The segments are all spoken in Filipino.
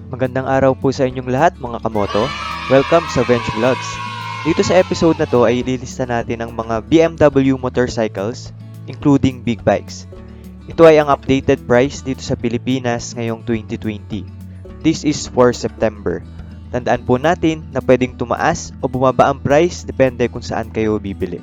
Magandang araw po sa inyong lahat mga kamoto. Welcome sa Bench Vlogs. Dito sa episode na to ay ililista natin ang mga BMW motorcycles, including big bikes. Ito ay ang updated price dito sa Pilipinas ngayong 2020. This is for September. Tandaan po natin na pwedeng tumaas o bumaba ang price depende kung saan kayo bibili.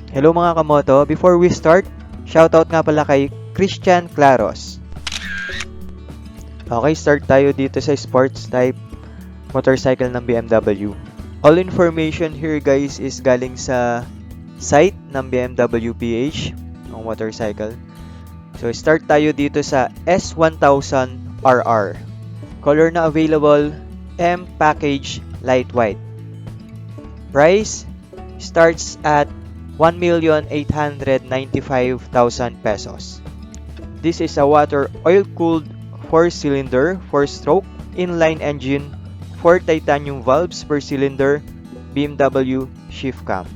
Hello mga kamoto, before we start, shoutout nga pala kay Christian Claros. Okay, start tayo dito sa sports type motorcycle ng BMW. All information here guys is galing sa site ng BMW PH ng motorcycle. So start tayo dito sa S1000RR. Color na available, M package light white. Price starts at 1,895,000 pesos. This is a water oil-cooled 4-cylinder, 4-stroke, inline engine, 4 titanium valves per cylinder, BMW shift cam.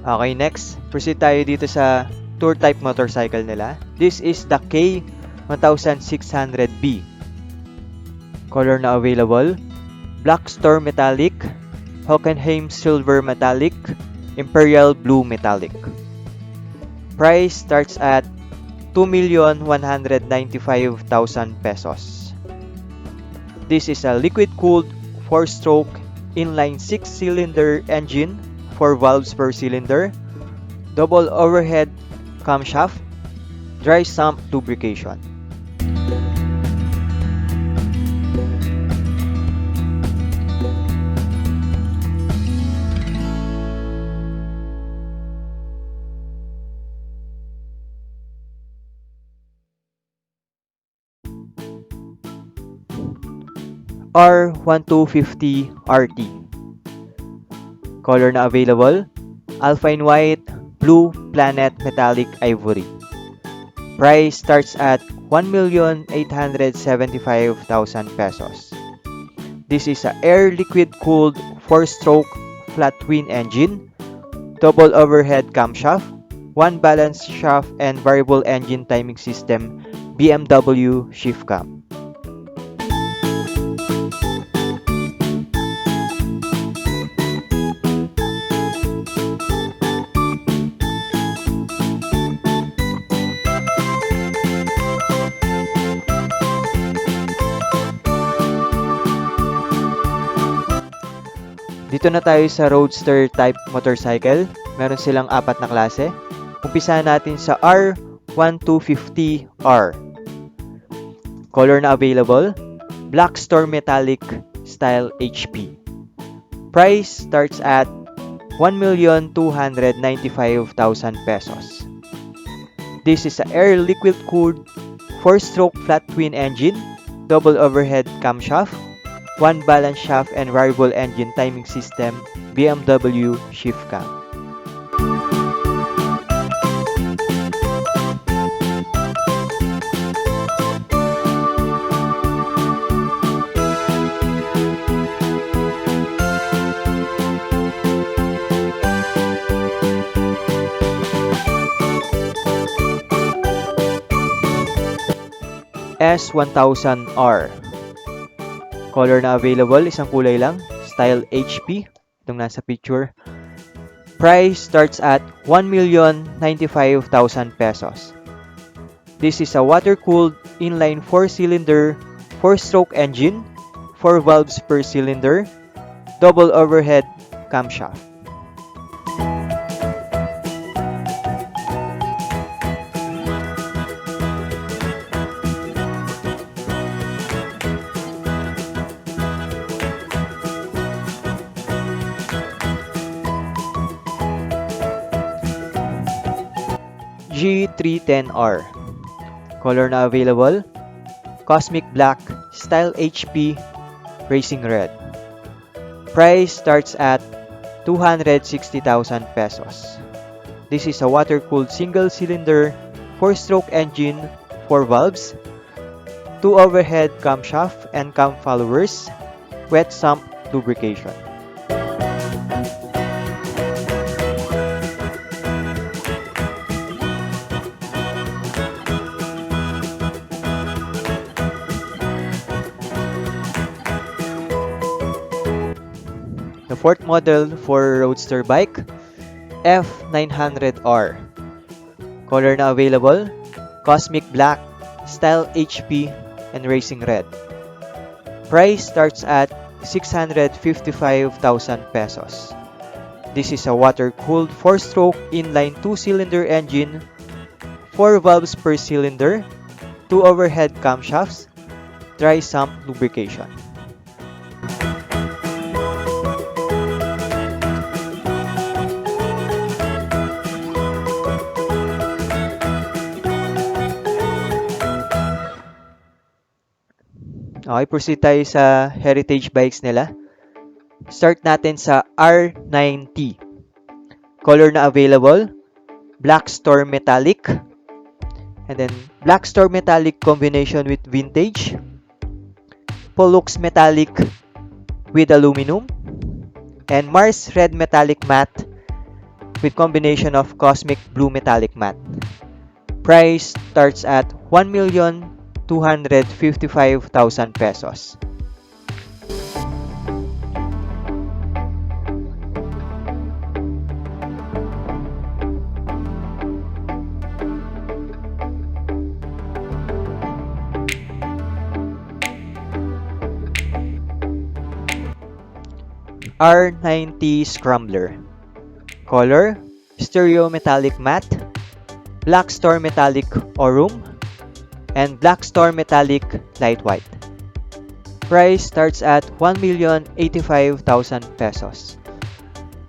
Okay, next, proceed tayo dito sa tour type motorcycle nila. This is the K1600B. Color na available, Black Storm Metallic, Hockenheim Silver Metallic, Imperial Blue Metallic. Price starts at 2,195,000 pesos. This is a liquid-cooled 4-stroke inline 6-cylinder engine, 4 valves per cylinder, double overhead camshaft, dry sump lubrication. R1250 RT. Color na available, Alpine White, Blue, Planet, Metallic, Ivory. Price starts at 1,875,000 pesos. This is a air liquid cooled 4-stroke flat twin engine, double overhead camshaft, 1 balance shaft and variable engine timing system, BMW shift cam. Dito na tayo sa roadster type motorcycle. Meron silang 4 na klase. Umpisa natin sa R1250R. Color na available, Black Storm Metallic Style HP. Price starts at 1,295,000 pesos. This is a air liquid cooled 4-stroke flat twin engine, double overhead camshaft, 1 balance shaft and variable engine timing system, BMW shift cam. S1000R. Color na available, isang kulay lang, style HP, itong nasa picture. Price starts at 1,095,000 pesos. This is a water-cooled inline 4-cylinder, 4-stroke engine, 4 valves per cylinder, double overhead camshaft. G310R. Color na available, Cosmic Black, Style HP, Racing Red. Price starts at 260,000 pesos. This is a water-cooled single-cylinder 4-stroke engine, 4 valves, 2 overhead camshaft and cam followers, wet sump lubrication. The fourth model for roadster bike, F900R. Color na available, Cosmic Black, Style HP, and Racing Red. Price starts at 655,000 pesos. This is a water-cooled 4-stroke inline 2-cylinder engine, 4 valves per cylinder, 2 overhead camshafts, dry sump lubrication. Okay, proceed tayo sa heritage bikes nila. Start natin sa R90. Color na available, Black Storm Metallic. And then, Black Storm Metallic combination with Vintage. Pollux Metallic with Aluminum. And Mars Red Metallic Matte with combination of Cosmic Blue Metallic Matte. Price starts at 1,255,000 pesos. R90 Scrambler. Color, Stereo Metallic Matte, Black Storm Metallic Aurum, and Black Storm Metallic Light White. Price starts at 1,085,000 pesos.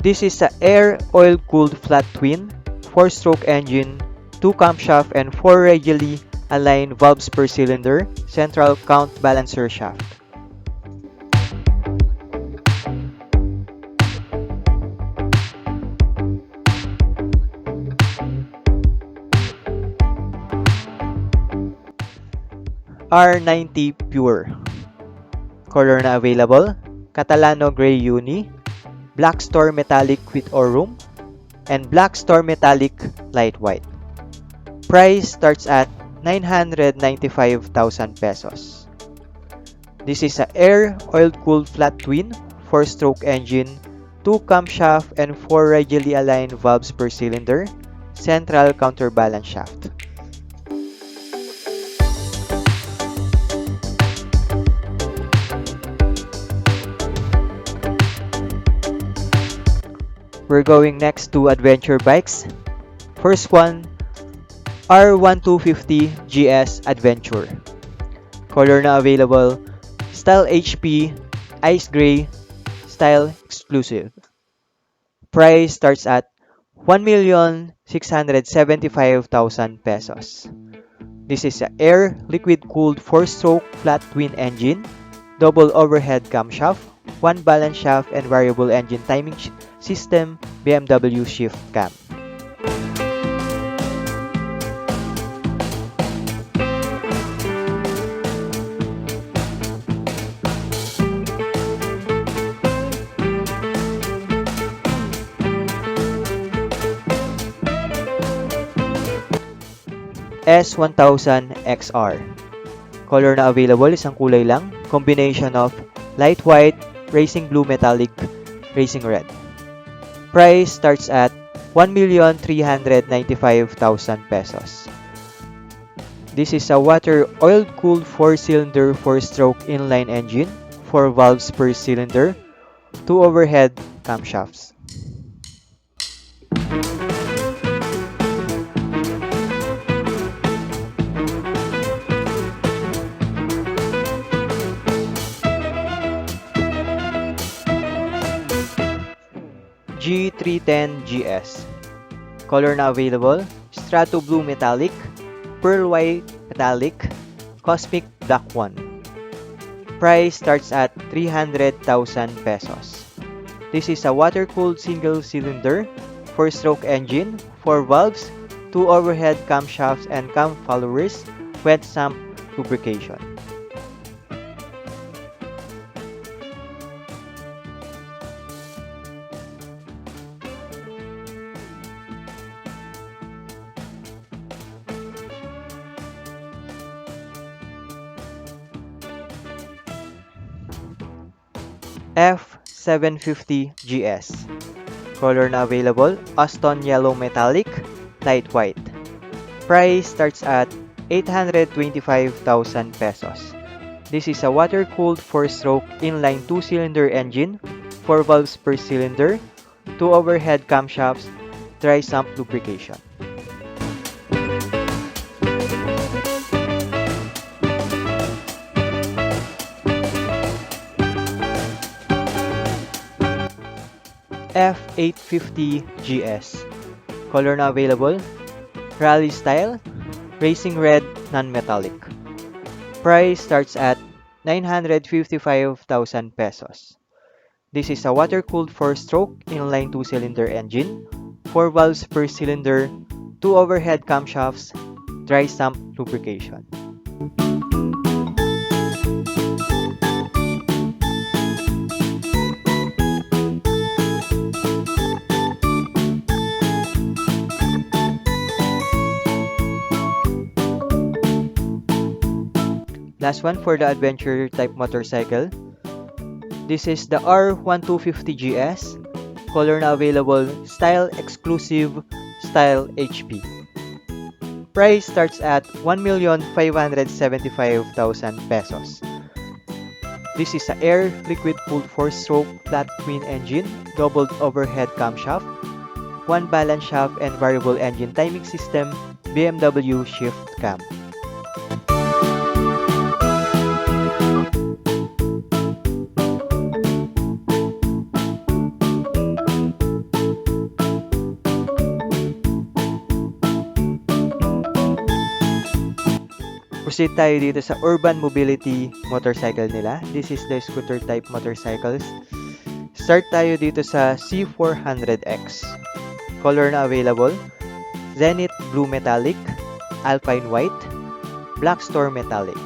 This is a air oil-cooled flat twin, 4-stroke engine, 2 camshaft and 4 radially aligned valves per cylinder, central counterbalancer shaft. R90 Pure. Color na available, Catalano Gray Uni, Black Storm Metallic with Aurum, and Black Storm Metallic Light White. Price starts at 995,000 pesos. This is an air oil-cooled flat twin, 4-stroke engine, 2 camshaft and 4 radially aligned valves per cylinder, central counterbalance shaft. We're going next to adventure bikes. First one, R1250 GS Adventure. Color na available, Style HP, Ice Gray, Style Exclusive. Price starts at 1,675,000 pesos. This is an air liquid-cooled 4-stroke flat twin engine, double overhead camshaft, 1 balance shaft and variable engine timing system, BMW shift cam. S1000 XR. Color na available, isang kulay lang. Combination of light white, racing blue metallic, racing red. Price starts at 1,395,000 pesos. This is a water oil-cooled 4-cylinder 4-stroke inline engine, 4 valves per cylinder, 2 overhead camshafts. G310 GS. Color na available, Strato Blue Metallic, Pearl White Metallic, Cosmic Black 1. Price starts at 300,000 pesos. This is a water-cooled single-cylinder, 4-stroke engine, 4 valves, 2 overhead camshafts and cam followers, wet sump lubrication. F750 GS. Color na available, Austin Yellow Metallic, Light White. Price starts at 825,000 pesos. This is a water-cooled 4-stroke inline 2-cylinder engine, 4 valves per cylinder, 2 overhead camshafts, dry sump lubrication. F850 GS. Color na available, Rally Style, Racing Red, Non-Metallic. Price starts at 955,000 pesos. This is a water-cooled 4-stroke inline 2-cylinder engine, 4 valves per cylinder, 2 overhead camshafts, dry sump lubrication. Last one for the adventure type motorcycle. This is the R1250GS. Color na available, Style Exclusive, Style HP. Price starts at 1,575,000 pesos. This is a air liquid cooled 4-stroke flat twin engine, doubled overhead camshaft, 1 balance shaft and variable engine timing system, BMW shift cam. Proceed tayo dito sa urban mobility motorcycle nila. This is the scooter type motorcycles. Start tayo dito sa C400X. Color na available, Zenith Blue Metallic, Alpine White, Black Storm Metallic.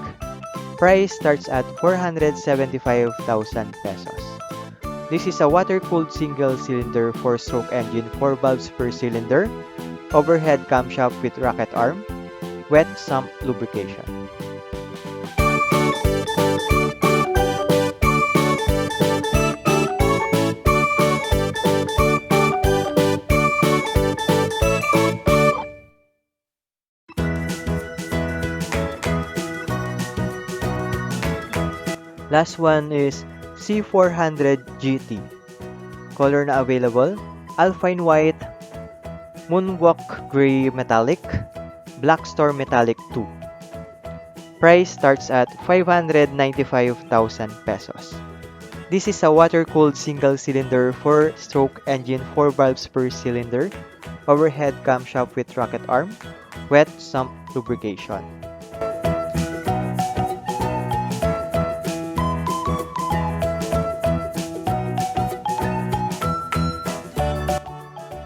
Price starts at 475,000 pesos. This is a water-cooled single-cylinder 4-stroke engine, 4 valves per cylinder, overhead camshaft with rocket arm, wet sump lubrication. Last one is C400 GT. Color na available, Alpine White, Moonwalk Gray Metallic, Black Storm Metallic 2. Price starts at 595,000 pesos. This is a water-cooled single-cylinder 4-stroke engine, 4 valves per cylinder, overhead camshaft with rocket arm, wet sump lubrication.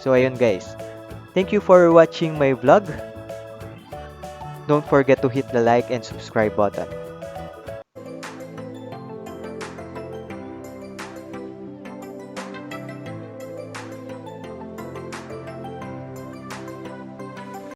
So ayun guys, thank you for watching my vlog. Don't forget to hit the like and subscribe button.